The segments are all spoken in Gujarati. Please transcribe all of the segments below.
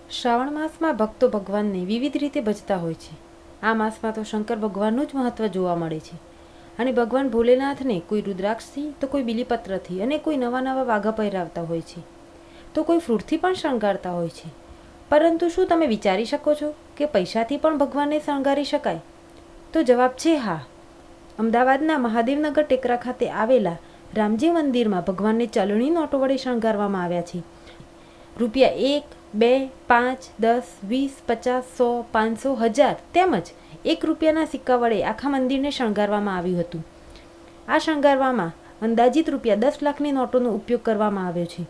શ્રાવણ માસમાં ભક્તો ભગવાનને વિવિધ રીતે ભજતા હોય છે। આ માસમાં તો શંકર ભગવાનનું જ મહત્વ જોવા મળે છે અને ભગવાન ભોલેનાથને કોઈ રુદ્રાક્ષથી તો કોઈ બીલીપત્રથી અને કોઈ નવા નવા વાઘા પહેરાવતા હોય છે, તો કોઈ ફ્રૂટથી પણ શણગારતા હોય છે। પરંતુ શું તમે વિચારી શકો છો કે પૈસાથી પણ ભગવાનને શણગારી શકાય? તો જવાબ છે હા। અમદાવાદના મહાદેવનગર ટેકરા ખાતે આવેલા રામજી મંદિરમાં ભગવાનને ચલણી નોટો વડે શણગારવામાં આવ્યા છે। ₹1, 2, 5, 10, 20, 50, 100, 500, 1000 તેમજ ₹1ના સિક્કા વડે આખા મંદિરને શણગારવામાં આવ્યું હતું। આ શણગારવામાં અંદાજિત ₹10 લાખની નોટોનો ઉપયોગ કરવામાં આવ્યો છે।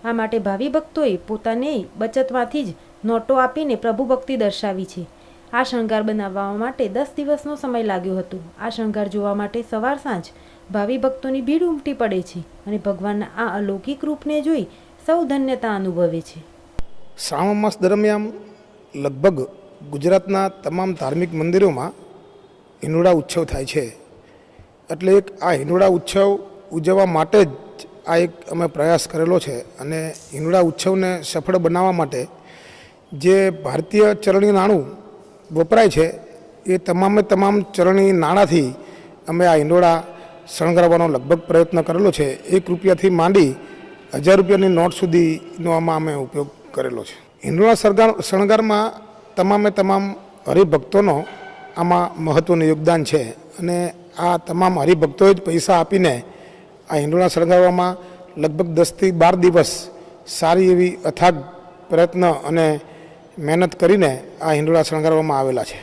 આ માટે ભાવિ ભક્તોએ પોતાની બચતમાંથી જ નોટો આપીને પ્રભુ ભક્તિ દર્શાવી છે। આ શણગાર બનાવવા માટે 10 દિવસનો સમય લાગ્યો હતો। આ શણગાર જોવા માટે સવાર સાંજ ભાવિ ભક્તોની ભીડ ઉમટી પડે છે અને ભગવાનના આ અલૌકિક રૂપને જોઈ સૌ ધન્યતા અનુભવે છે। શ્રાવણ માસ દરમિયાન લગભગ ગુજરાતના તમામ ધાર્મિક મંદિરોમાં હિંડોળા ઉત્સવ થાય છે। એટલે એક આ હિંડોળા ઉત્સવ ઉજવવા માટે જ આ એક અમે પ્રયાસ કરેલો છે અને હિંડોળા ઉત્સવને સફળ બનાવવા માટે જે ભારતીય ચલણી નાણું વપરાય છે એ તમામ ચલણી નાણાંથી અમે આ હિંડોળા શણગારવાનો લગભગ પ્રયત્ન કરેલો છે। ₹1થી માંડી 1000 રૂપિયાની નોટ સુધીનો આમાં અમે ઉપયોગ કરેલો છે। હિંડોળા શણગારમાં તમામ હરિભક્તોનો આમાં મહત્ત્વનું યોગદાન છે અને આ તમામ હરિભક્તોએ જ પૈસા આપીને આ હિંડોળા શણગારવામાં લગભગ 10થી 12 દિવસ સારી એવી અથાગ પ્રયત્ન અને મહેનત કરીને આ હિંડોળા શણગારવામાં આવેલા છે।